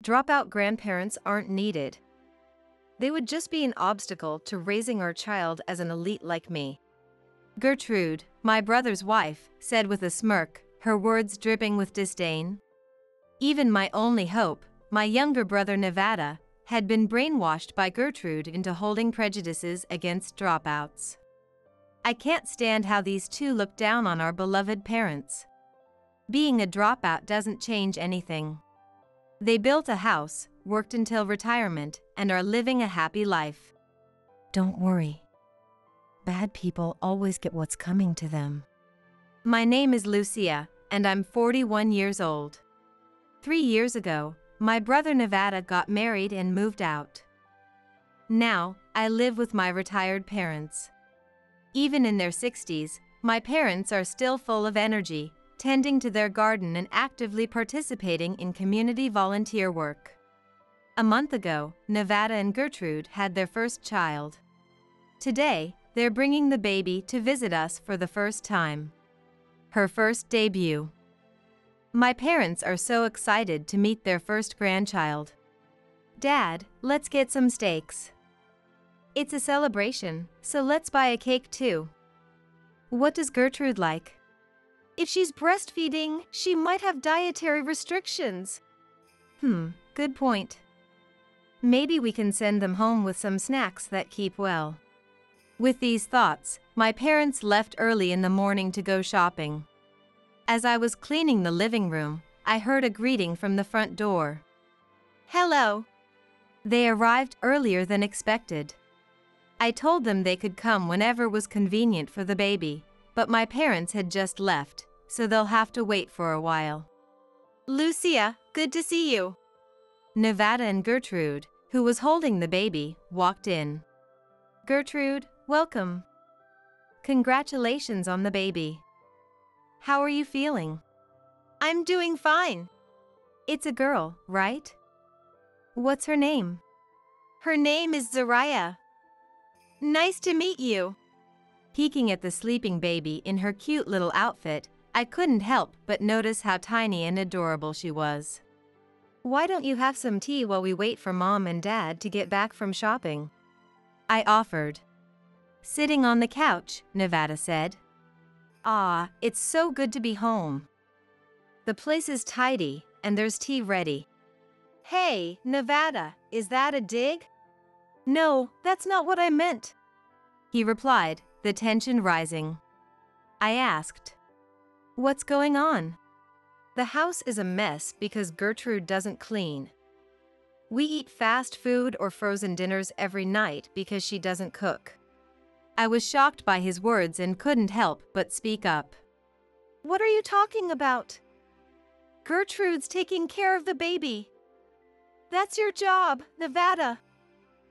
Dropout grandparents aren't needed. They would just be an obstacle to raising our child as an elite like me. Gertrude, my brother's wife, said with a smirk, her words dripping with disdain. Even my only hope, my younger brother Nevada, had been brainwashed by Gertrude into holding prejudices against dropouts. I can't stand how these two look down on our beloved parents. Being a dropout doesn't change anything. They built a house, worked until retirement, and are living a happy life. Don't worry. Bad people always get what's coming to them. My name is Lucia, and I'm 41 years old. 3 years ago, my brother Nevada got married and moved out. Now, I live with my retired parents. Even in their 60s, my parents are still full of energy, tending to their garden and actively participating in community volunteer work. A month ago, Nevada and Gertrude had their first child. Today, they're bringing the baby to visit us for the first time. Her first debut. My parents are so excited to meet their first grandchild. Dad, let's get some steaks. It's a celebration, so let's buy a cake too. What does Gertrude like? If she's breastfeeding, she might have dietary restrictions. Good point. Maybe we can send them home with some snacks that keep well. With these thoughts, my parents left early in the morning to go shopping. As I was cleaning the living room, I heard a greeting from the front door. Hello. They arrived earlier than expected. I told them they could come whenever was convenient for the baby, but my parents had just left, so they'll have to wait for a while. Lucia, good to see you. Nevada and Gertrude, who was holding the baby, walked in. Gertrude, welcome. Congratulations on the baby. How are you feeling? I'm doing fine. It's a girl, right? What's her name? Her name is Zariah. Nice to meet you. Peeking at the sleeping baby in her cute little outfit, I couldn't help but notice how tiny and adorable she was. Why don't you have some tea while we wait for Mom and Dad to get back from shopping? I offered. Sitting on the couch, Nevada said. Ah, it's so good to be home. The place is tidy, and there's tea ready. Hey, Nevada, is that a dig? No, that's not what I meant. He replied, the tension rising. I asked. What's going on? The house is a mess because Gertrude doesn't clean. We eat fast food or frozen dinners every night because she doesn't cook. I was shocked by his words and couldn't help but speak up. What are you talking about? Gertrude's taking care of the baby. That's your job, Nevada.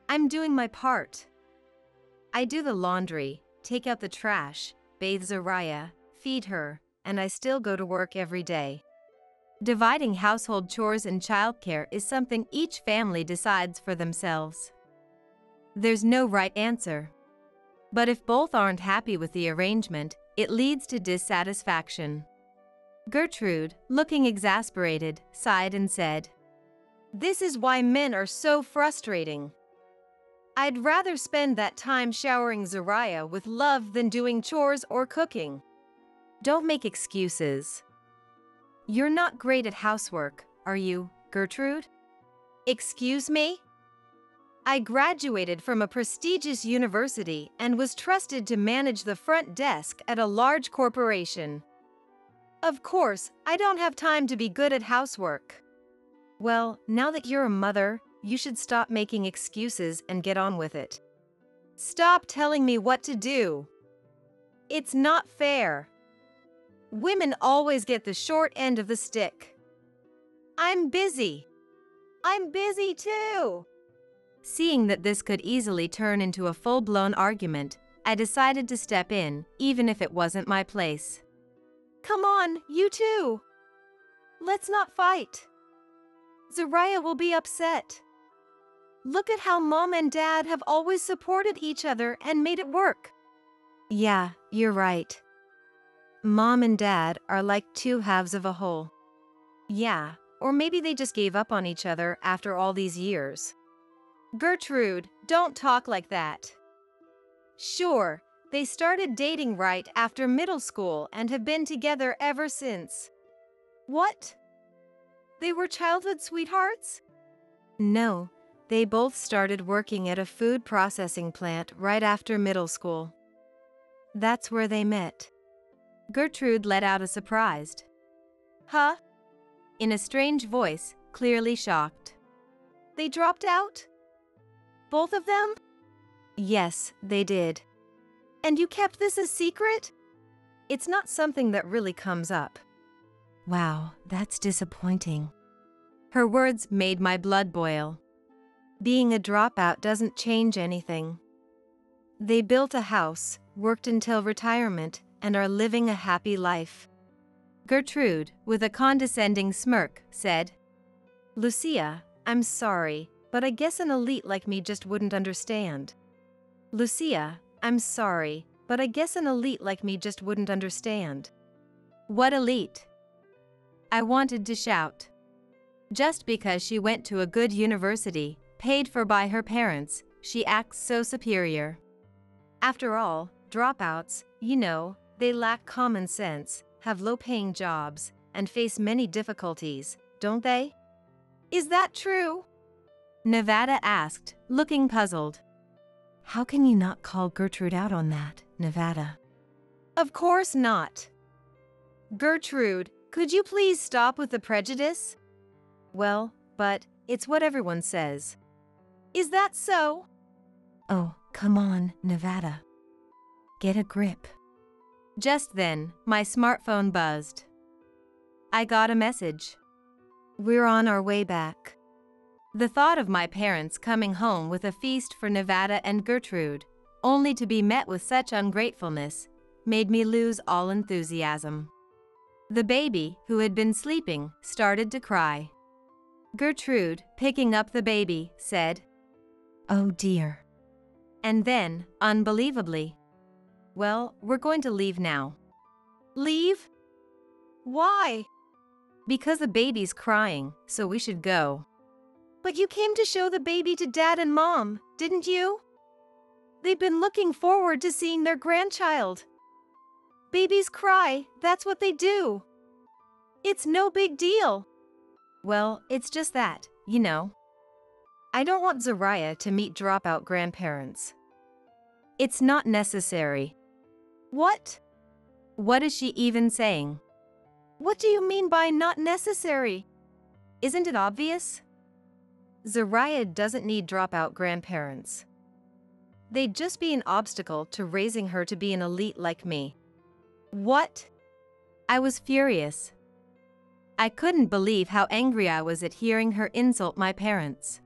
I'm doing my part. I do the laundry, take out the trash, bathe Zariah, feed her, and I still go to work every day. Dividing household chores and childcare is something each family decides for themselves. There's no right answer. But if both aren't happy with the arrangement, it leads to dissatisfaction. Gertrude, looking exasperated, sighed and said, This is why men are so frustrating. I'd rather spend that time showering Zariah with love than doing chores or cooking. Don't make excuses. You're not great at housework, are you, Gertrude? Excuse me? I graduated from a prestigious university and was trusted to manage the front desk at a large corporation. Of course, I don't have time to be good at housework. Well, now that you're a mother, you should stop making excuses and get on with it. Stop telling me what to do. It's not fair. Women always get the short end of the stick. I'm busy. I'm busy too. Seeing that this could easily turn into a full-blown argument, I decided to step in, even if it wasn't my place. Come on, you too. Let's not fight. Zariah will be upset. Look at how Mom and Dad have always supported each other and made it work. Yeah, you're right. Mom and Dad are like two halves of a whole. Yeah, Or maybe they just gave up on each other after all these years. Gertrude, don't talk like that. Sure, they started dating right after middle school and have been together ever since. What? They were childhood sweethearts? No, they both started working at a food processing plant right after middle school. That's where they met. Gertrude let out a surprised, "Huh?" in a strange voice, clearly shocked. They dropped out? Both of them? Yes, they did. And you kept this a secret? It's not something that really comes up. Wow, that's disappointing. Her words made my blood boil. Being a dropout doesn't change anything. They built a house, worked until retirement, and are living a happy life. Gertrude, with a condescending smirk, said, "Lucia, I'm sorry, but I guess an elite like me just wouldn't understand." Lucia, I'm sorry, but I guess an elite like me just wouldn't understand. What elite? I wanted to shout. Just because she went to a good university, paid for by her parents, she acts so superior. After all, dropouts, they lack common sense, have low-paying jobs, and face many difficulties, don't they? Is that true? Nevada asked, looking puzzled. How can you not call Gertrude out on that, Nevada? Of course not. Gertrude, could you please stop with the prejudice? Well, but it's what everyone says. Is that so? Oh, come on, Nevada. Get a grip. Just then, my smartphone buzzed. I got a message. We're on our way back. The thought of my parents coming home with a feast for Nevada and Gertrude, only to be met with such ungratefulness, made me lose all enthusiasm. The baby, who had been sleeping, started to cry. Gertrude, picking up the baby, said, "Oh dear." And then, unbelievably, "Well, we're going to leave now." Leave? Why? Because the baby's crying, so we should go. But you came to show the baby to Dad and Mom, didn't you? They've been looking forward to seeing their grandchild. Babies cry, that's what they do. It's no big deal. Well, it's just that, I don't want Zariah to meet dropout grandparents. It's not necessary. What? What is she even saying? What do you mean by not necessary? Isn't it obvious? Zariah doesn't need dropout grandparents. They'd just be an obstacle to raising her to be an elite like me. What? I was furious. I couldn't believe how angry I was at hearing her insult my parents.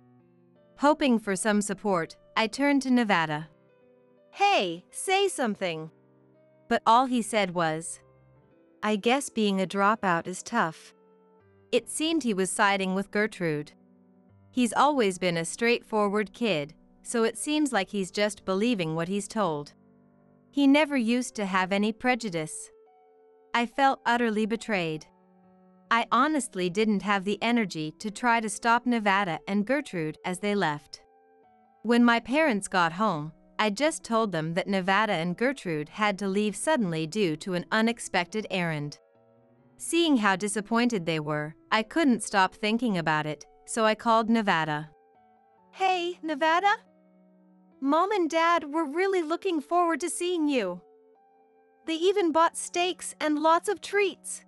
Hoping for some support, I turned to Nevada. Hey, say something. But all he said was, I guess being a dropout is tough. It seemed he was siding with Gertrude. He's always been a straightforward kid, so it seems like he's just believing what he's told. He never used to have any prejudice. I felt utterly betrayed. I honestly didn't have the energy to try to stop Nevada and Gertrude as they left. When my parents got home, I just told them that Nevada and Gertrude had to leave suddenly due to an unexpected errand. Seeing how disappointed they were, I couldn't stop thinking about it, so I called Nevada. Hey, Nevada? Mom and Dad were really looking forward to seeing you. They even bought steaks and lots of treats.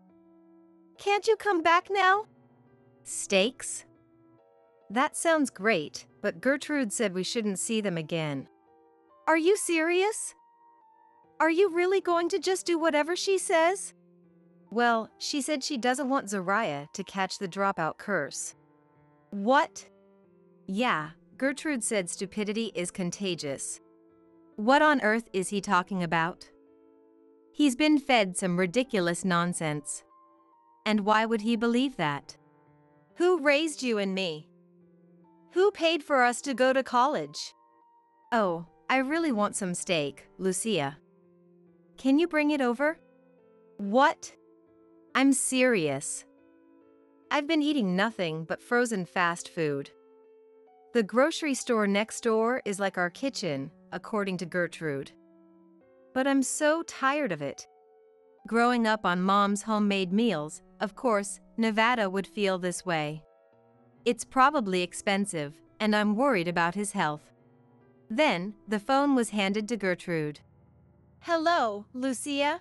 Can't you come back now? Steaks? That sounds great, but Gertrude said we shouldn't see them again. Are you serious? Are you really going to just do whatever she says? Well, she said she doesn't want Zariah to catch the dropout curse. What? Yeah, Gertrude said stupidity is contagious. What on earth is he talking about? He's been fed some ridiculous nonsense. And why would he believe that? Who raised you and me? Who paid for us to go to college? Oh, I really want some steak, Lucia. Can you bring it over? What? I'm serious. I've been eating nothing but frozen fast food. The grocery store next door is like our kitchen, according to Gertrude. But I'm so tired of it. Growing up on Mom's homemade meals, of course, Nevada would feel this way. It's probably expensive, and I'm worried about his health. Then, the phone was handed to Gertrude. Hello, Lucia?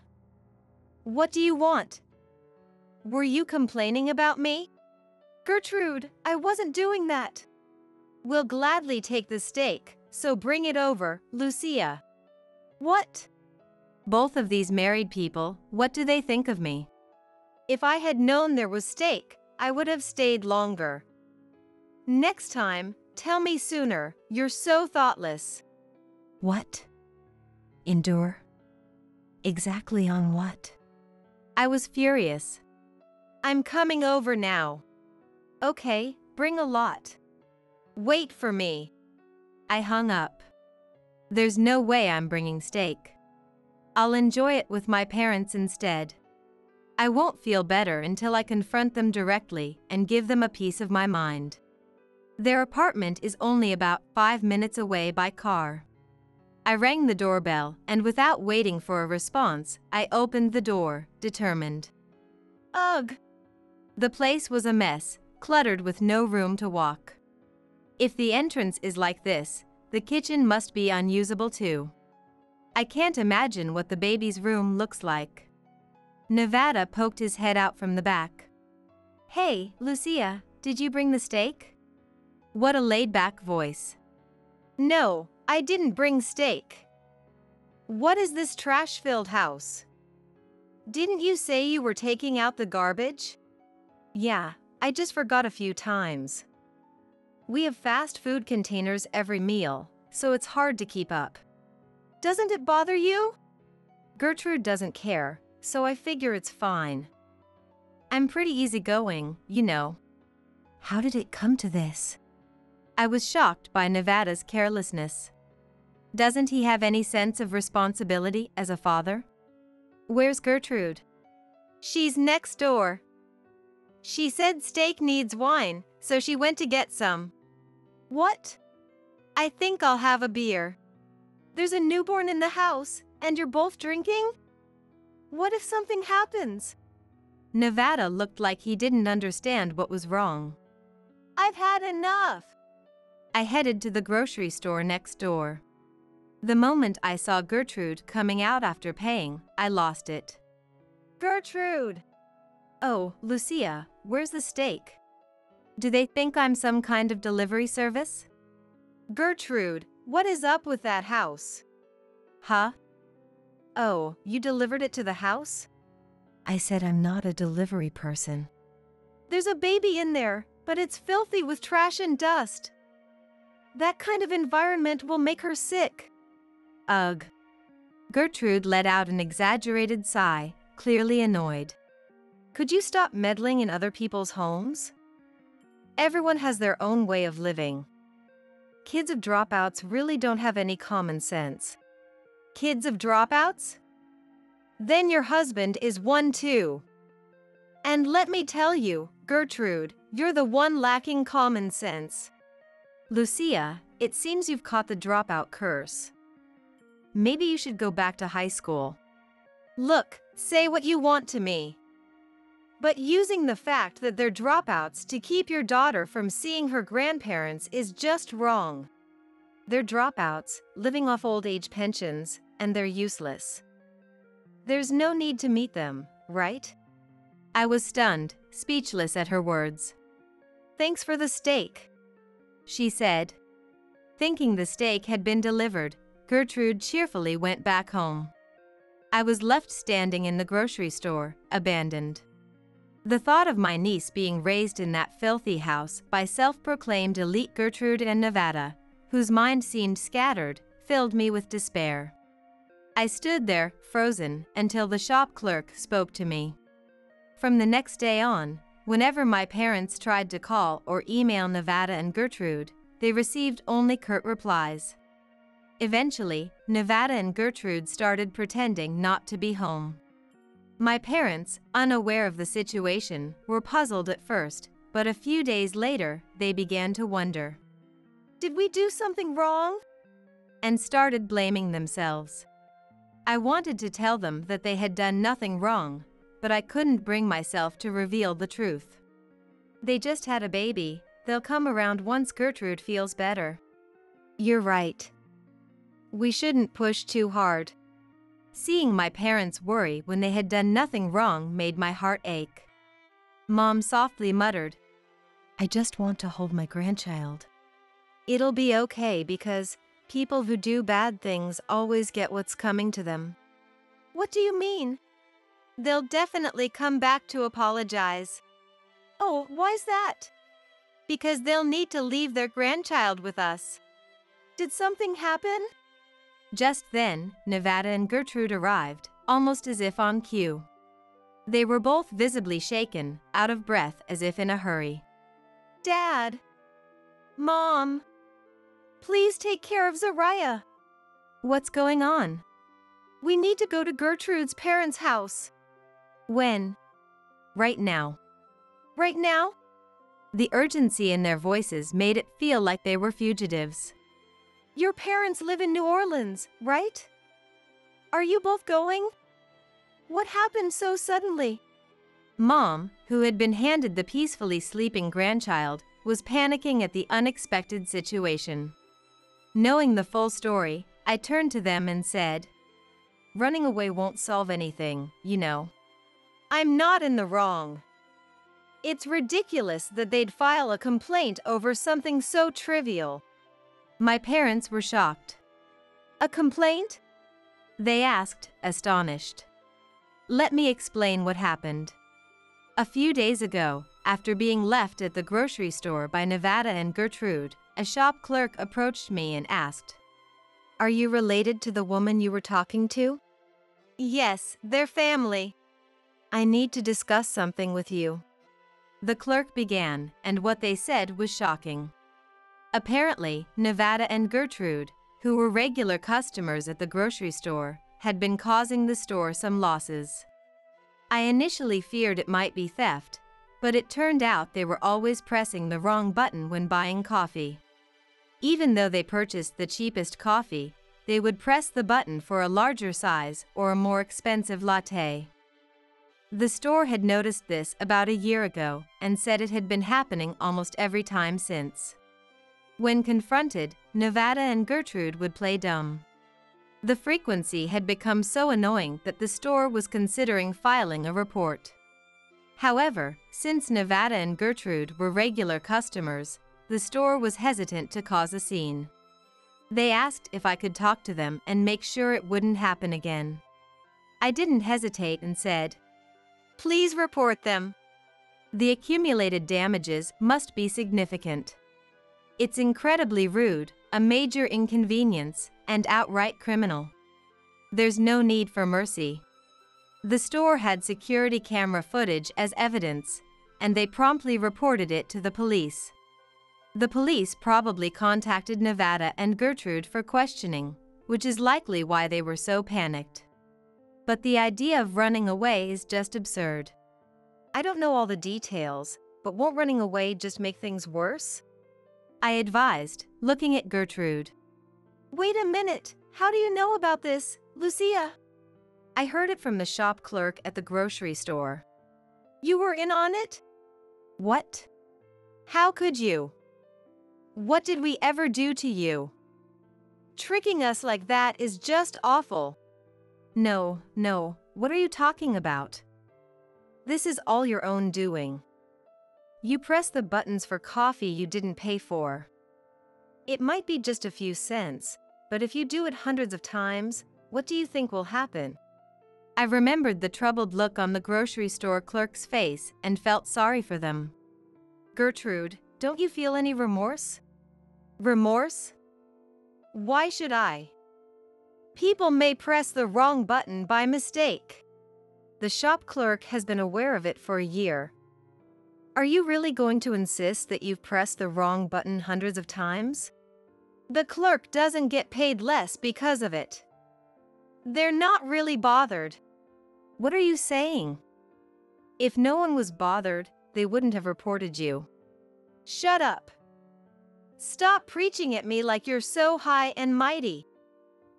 What do you want? Were you complaining about me? Gertrude, I wasn't doing that. We'll gladly take the steak, so bring it over, Lucia. What? Both of these married people, what do they think of me? If I had known there was steak, I would have stayed longer. Next time, tell me sooner, you're so thoughtless. What? Endure? Exactly on what? I was furious. I'm coming over now. Okay, bring a lot. Wait for me. I hung up. There's no way I'm bringing steak. I'll enjoy it with my parents instead. I won't feel better until I confront them directly and give them a piece of my mind. Their apartment is only about 5 minutes away by car. I rang the doorbell, and without waiting for a response, I opened the door, determined. Ugh! The place was a mess, cluttered with no room to walk. If the entrance is like this, the kitchen must be unusable too. I can't imagine what the baby's room looks like. Nevada poked his head out from the back. Hey, Lucia, did you bring the steak? What a laid-back voice. No, I didn't bring steak. What is this trash-filled house? Didn't you say you were taking out the garbage? Yeah, I just forgot a few times. We have fast food containers every meal, so it's hard to keep up. Doesn't it bother you? Gertrude doesn't care, so I figure it's fine. I'm pretty easygoing, you know. How did it come to this? I was shocked by Nevada's carelessness. Doesn't he have any sense of responsibility as a father? Where's Gertrude? She's next door. She said steak needs wine, so she went to get some. What? I think I'll have a beer. There's a newborn in the house, and you're both drinking? What if something happens? Nevada looked like he didn't understand what was wrong. I've had enough. I headed to the grocery store next door. The moment I saw Gertrude coming out after paying, I lost it. Gertrude! Oh, Lucia, where's the steak? Do they think I'm some kind of delivery service? Gertrude, what is up with that house? Huh? Oh, you delivered it to the house? I said I'm not a delivery person. There's a baby in there, but it's filthy with trash and dust. That kind of environment will make her sick. Ugh. Gertrude let out an exaggerated sigh, clearly annoyed. Could you stop meddling in other people's homes? Everyone has their own way of living. Kids of dropouts really don't have any common sense. Kids of dropouts? Then your husband is one too. And let me tell you, Gertrude, you're the one lacking common sense. Lucia, it seems you've caught the dropout curse. Maybe you should go back to high school. Look, say what you want to me. But using the fact that they're dropouts to keep your daughter from seeing her grandparents is just wrong. They're dropouts, living off old age pensions, and they're useless. There's no need to meet them, right? I was stunned, speechless at her words. Thanks for the steak, she said. Thinking the steak had been delivered, Gertrude cheerfully went back home. I was left standing in the grocery store, abandoned. The thought of my niece being raised in that filthy house by self-proclaimed elite Gertrude and Nevada, whose mind seemed scattered, filled me with despair. I stood there, frozen, until the shop clerk spoke to me. From the next day on, whenever my parents tried to call or email Nevada and Gertrude, they received only curt replies. Eventually, Nevada and Gertrude started pretending not to be home. My parents, unaware of the situation, were puzzled at first, but a few days later, they began to wonder. Did we do something wrong? And started blaming themselves. I wanted to tell them that they had done nothing wrong, but I couldn't bring myself to reveal the truth. They just had a baby. They'll come around once Gertrude feels better. You're right. We shouldn't push too hard. Seeing my parents worry when they had done nothing wrong made my heart ache. Mom softly muttered, I just want to hold my grandchild. It'll be okay because people who do bad things always get what's coming to them. What do you mean? They'll definitely come back to apologize. Oh, why's that? Because they'll need to leave their grandchild with us. Did something happen? Just then, Nevada and Gertrude arrived, almost as if on cue. They were both visibly shaken, out of breath as if in a hurry. Dad! Mom! Please take care of Zariah. What's going on? We need to go to Gertrude's parents' house. When? Right now. Right now? The urgency in their voices made it feel like they were fugitives. Your parents live in New Orleans, right? Are you both going? What happened so suddenly? Mom, who had been handed the peacefully sleeping grandchild, was panicking at the unexpected situation. Knowing the full story, I turned to them and said, Running away won't solve anything, you know. I'm not in the wrong. It's ridiculous that they'd file a complaint over something so trivial. My parents were shocked. A complaint? They asked, astonished. Let me explain what happened. A few days ago, after being left at the grocery store by Nevada and Gertrude, a shop clerk approached me and asked, Are you related to the woman you were talking to? Yes, they're family. I need to discuss something with you. The clerk began, and what they said was shocking. Apparently, Nevada and Gertrude, who were regular customers at the grocery store, had been causing the store some losses. I initially feared it might be theft, but it turned out they were always pressing the wrong button when buying coffee. Even though they purchased the cheapest coffee, they would press the button for a larger size or a more expensive latte. The store had noticed this about a year ago and said it had been happening almost every time since. When confronted, Nevada and Gertrude would play dumb. The frequency had become so annoying that the store was considering filing a report. However, since Nevada and Gertrude were regular customers, the store was hesitant to cause a scene. They asked if I could talk to them and make sure it wouldn't happen again. I didn't hesitate and said, Please report them. The accumulated damages must be significant. It's incredibly rude, a major inconvenience, and outright criminal. There's no need for mercy. The store had security camera footage as evidence, and they promptly reported it to the police. The police probably contacted Nevada and Gertrude for questioning, which is likely why they were so panicked. But the idea of running away is just absurd. I don't know all the details, but won't running away just make things worse? I advised, looking at Gertrude. Wait a minute, how do you know about this, Lucia? I heard it from the shop clerk at the grocery store. You were in on it? What? How could you? What did we ever do to you? Tricking us like that is just awful. No, what are you talking about? This is all your own doing. You press the buttons for coffee you didn't pay for. It might be just a few cents, but if you do it hundreds of times, what do you think will happen? I remembered the troubled look on the grocery store clerk's face and felt sorry for them. Gertrude, don't you feel any remorse? Remorse? Why should I? People may press the wrong button by mistake. The shop clerk has been aware of it for a year. Are you really going to insist that you've pressed the wrong button hundreds of times? The clerk doesn't get paid less because of it. They're not really bothered. What are you saying? If no one was bothered, they wouldn't have reported you. Shut up. Stop preaching at me like you're so high and mighty.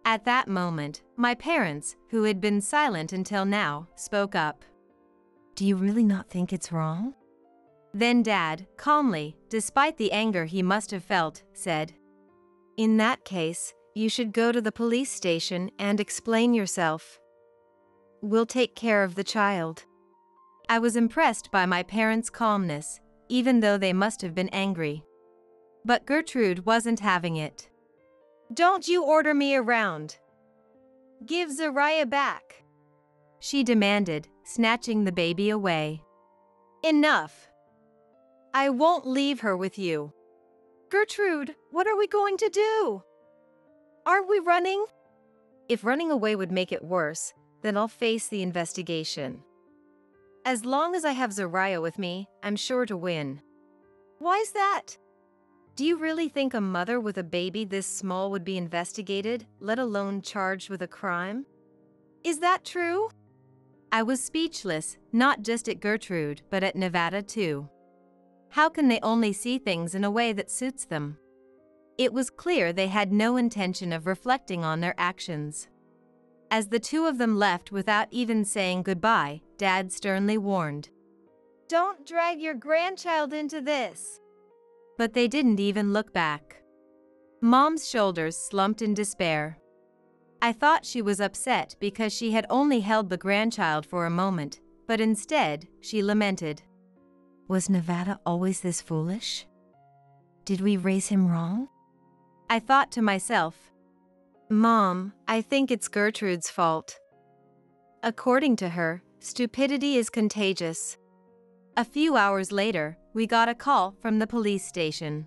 At that moment, my parents, who had been silent until now, spoke up. Do you really not think it's wrong? Then Dad, calmly, despite the anger he must have felt, said, In that case, you should go to the police station and explain yourself. We'll take care of the child. I was impressed by my parents' calmness, even though they must have been angry. But Gertrude wasn't having it. Don't you order me around. Give Zariah back, she demanded, snatching the baby away. Enough. I won't leave her with you. Gertrude, what are we going to do? Aren't we running? If running away would make it worse, then I'll face the investigation. As long as I have Zariah with me, I'm sure to win. Why's that? Do you really think a mother with a baby this small would be investigated, let alone charged with a crime? Is that true? I was speechless, not just at Gertrude, but at Nevada too. How can they only see things in a way that suits them? It was clear they had no intention of reflecting on their actions. As the two of them left without even saying goodbye, Dad sternly warned, Don't drag your grandchild into this. But they didn't even look back. Mom's shoulders slumped in despair. I thought she was upset because she had only held the grandchild for a moment, but instead, she lamented. Was Nevada always this foolish? Did we raise him wrong? I thought to myself, Mom, I think it's Gertrude's fault. According to her, stupidity is contagious. A few hours later, we got a call from the police station.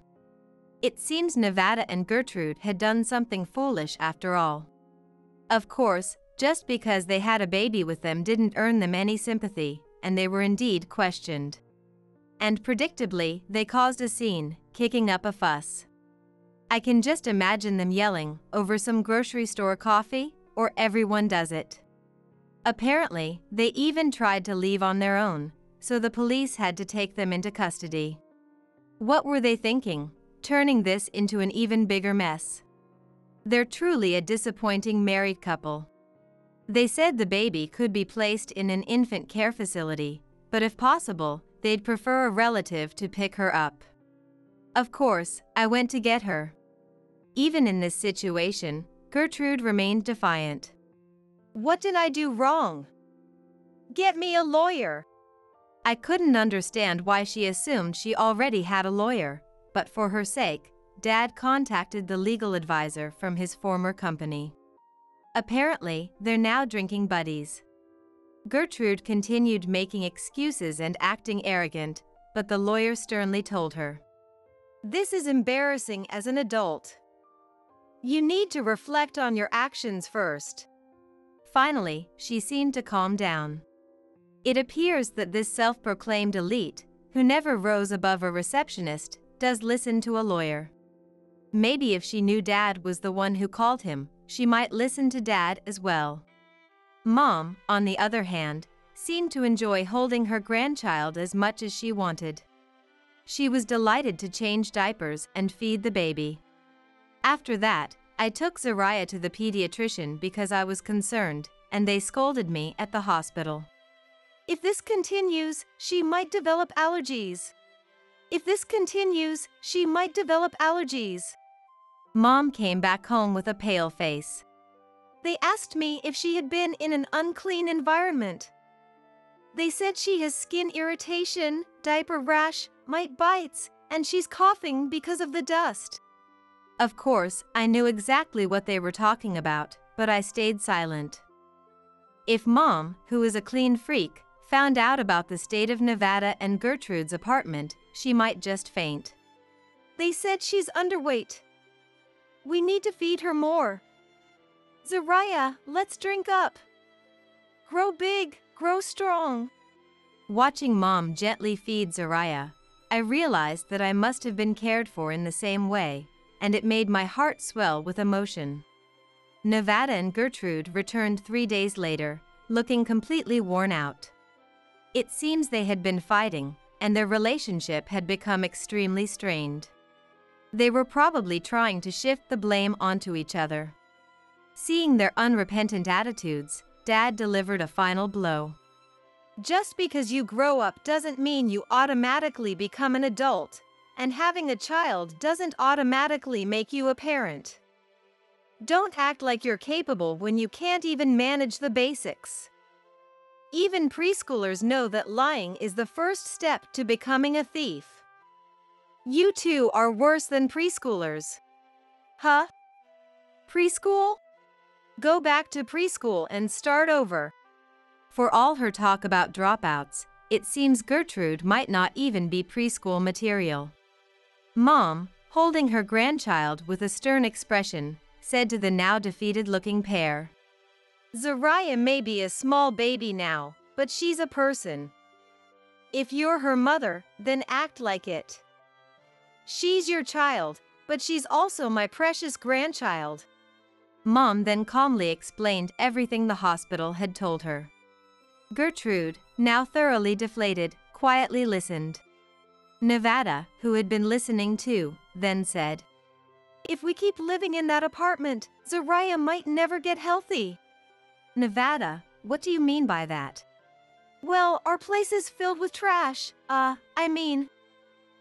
It seems Nevada and Gertrude had done something foolish after all. Of course, just because they had a baby with them didn't earn them any sympathy, and they were indeed questioned. And predictably, they caused a scene, kicking up a fuss. I can just imagine them yelling over some grocery store coffee, or everyone does it. Apparently, they even tried to leave on their own, so the police had to take them into custody. What were they thinking, turning this into an even bigger mess? They're truly a disappointing married couple. They said the baby could be placed in an infant care facility, but if possible, they'd prefer a relative to pick her up. Of course, I went to get her. Even in this situation, Gertrude remained defiant. What did I do wrong? Get me a lawyer. I couldn't understand why she assumed she already had a lawyer, but for her sake, Dad contacted the legal advisor from his former company. Apparently, they're now drinking buddies. Gertrude continued making excuses and acting arrogant, but the lawyer sternly told her, This is embarrassing as an adult. You need to reflect on your actions first. Finally, she seemed to calm down. It appears that this self-proclaimed elite, who never rose above a receptionist, does listen to a lawyer. Maybe if she knew Dad was the one who called him, she might listen to Dad as well. Mom, on the other hand, seemed to enjoy holding her grandchild as much as she wanted. She was delighted to change diapers and feed the baby. After that, I took Zariah to the pediatrician because I was concerned, and they scolded me at the hospital. If this continues, she might develop allergies. If this continues, she might develop allergies. Mom came back home with a pale face. They asked me if she had been in an unclean environment. They said she has skin irritation, diaper rash, mite bites, and she's coughing because of the dust. Of course, I knew exactly what they were talking about, but I stayed silent. If Mom, who is a clean freak, found out about the state of Nevada and Gertrude's apartment, she might just faint. They said she's underweight. We need to feed her more. Zariah, let's drink up. Grow big, grow strong. Watching Mom gently feed Zariah, I realized that I must have been cared for in the same way, and it made my heart swell with emotion. Nevada and Gertrude returned 3 days later, looking completely worn out. It seems they had been fighting, and their relationship had become extremely strained. They were probably trying to shift the blame onto each other. Seeing their unrepentant attitudes, Dad delivered a final blow. Just because you grow up doesn't mean you automatically become an adult, and having a child doesn't automatically make you a parent. Don't act like you're capable when you can't even manage the basics. Even preschoolers know that lying is the first step to becoming a thief. You two are worse than preschoolers. Huh? Preschool? Go back to preschool and start over. For all her talk about dropouts, it seems Gertrude might not even be preschool material. Mom, holding her grandchild with a stern expression, said to the now defeated-looking pair, "Zariah may be a small baby now, but she's a person. If you're her mother, then act like it. She's your child, but she's also my precious grandchild." Mom then calmly explained everything the hospital had told her. Gertrude, now thoroughly deflated, quietly listened. Nevada, who had been listening too, then said, "If we keep living in that apartment, Zariah might never get healthy." Nevada, what do you mean by that? Well, our place is filled with trash.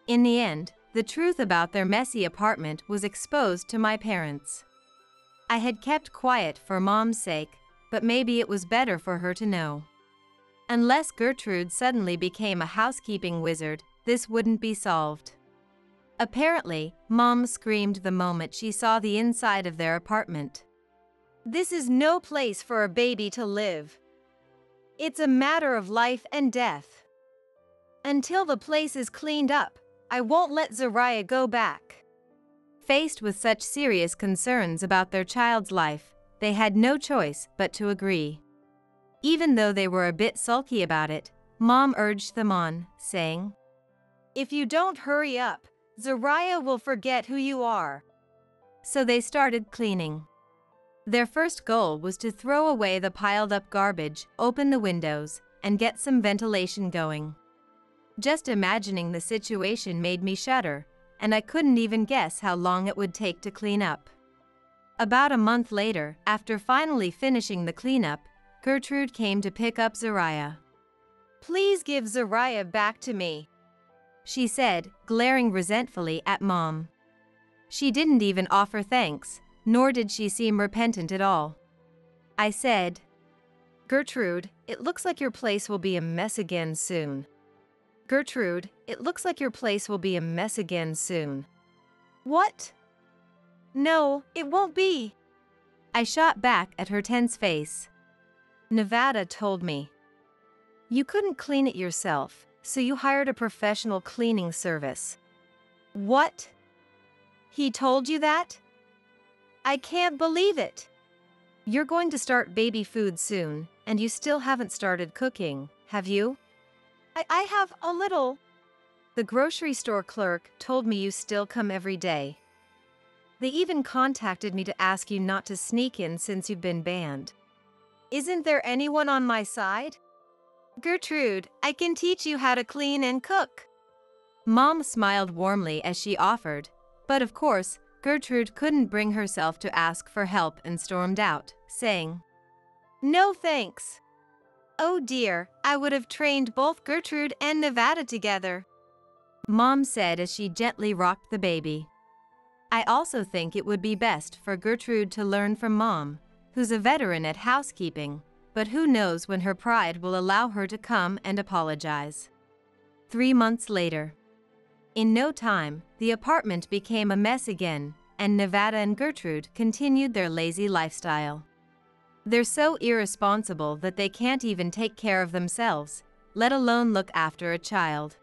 In the end, the truth about their messy apartment was exposed to my parents. I had kept quiet for Mom's sake, but maybe it was better for her to know. Unless Gertrude suddenly became a housekeeping wizard, this wouldn't be solved. Apparently, Mom screamed the moment she saw the inside of their apartment. "This is no place for a baby to live. It's a matter of life and death. Until the place is cleaned up, I won't let Zariah go back." Faced with such serious concerns about their child's life, they had no choice but to agree. Even though they were a bit sulky about it, Mom urged them on, saying, "If you don't hurry up, Zariah will forget who you are." So they started cleaning. Their first goal was to throw away the piled-up garbage, open the windows, and get some ventilation going. Just imagining the situation made me shudder, and I couldn't even guess how long it would take to clean up. About a month later, after finally finishing the cleanup, Gertrude came to pick up Zariah. "Please give Zariah back to me," she said, glaring resentfully at Mom. She didn't even offer thanks, nor did she seem repentant at all. I said, "Gertrude, it looks like your place will be a mess again soon. Gertrude, it looks like your place will be a mess again soon." "What?" "No, it won't be," I shot back at her tense face. "Nevada told me. You couldn't clean it yourself, so you hired a professional cleaning service." "What? He told you that? I can't believe it. You're going to start baby food soon, and you still haven't started cooking, have you?" I have a little. The grocery store clerk told me you still come every day. They even contacted me to ask you not to sneak in since you've been banned. Isn't there anyone on my side? Gertrude, I can teach you how to clean and cook. Mom smiled warmly as she offered, but of course, Gertrude couldn't bring herself to ask for help and stormed out, saying, "No thanks." Oh dear, I would have trained both Gertrude and Nevada together, Mom said as she gently rocked the baby. I also think it would be best for Gertrude to learn from Mom, who's a veteran at housekeeping, but who knows when her pride will allow her to come and apologize. 3 months later. In no time, the apartment became a mess again, and Nevada and Gertrude continued their lazy lifestyle. They're so irresponsible that they can't even take care of themselves, let alone look after a child.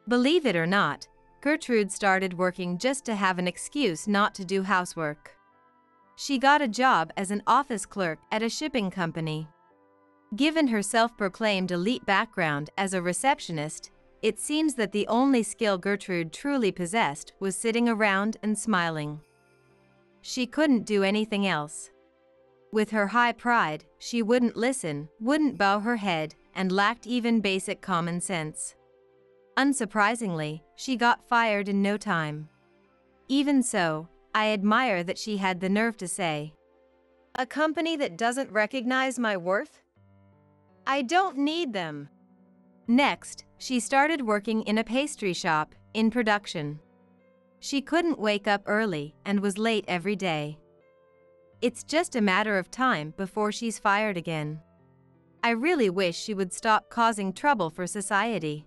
Believe it or not, Gertrude started working just to have an excuse not to do housework. She got a job as an office clerk at a shipping company. Given her self-proclaimed elite background as a receptionist, it seems that the only skill Gertrude truly possessed was sitting around and smiling. She couldn't do anything else. With her high pride, she wouldn't listen, wouldn't bow her head, and lacked even basic common sense. Unsurprisingly, she got fired in no time. Even so, I admire that she had the nerve to say, "A company that doesn't recognize my worth? I don't need them." Next, she started working in a pastry shop, in production. She couldn't wake up early and was late every day. It's just a matter of time before she's fired again. I really wish she would stop causing trouble for society.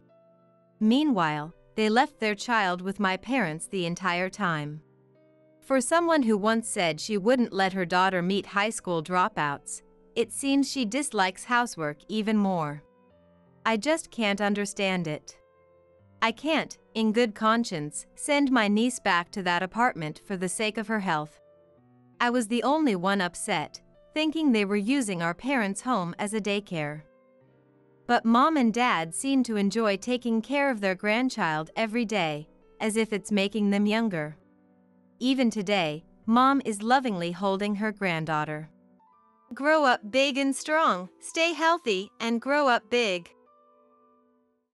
Meanwhile, they left their child with my parents the entire time. For someone who once said she wouldn't let her daughter meet high school dropouts, it seems she dislikes housework even more. I just can't understand it. I can't, in good conscience, send my niece back to that apartment for the sake of her health. I was the only one upset, thinking they were using our parents' home as a daycare. But Mom and Dad seem to enjoy taking care of their grandchild every day, as if it's making them younger. Even today, Mom is lovingly holding her granddaughter. Grow up big and strong, stay healthy, and grow up big.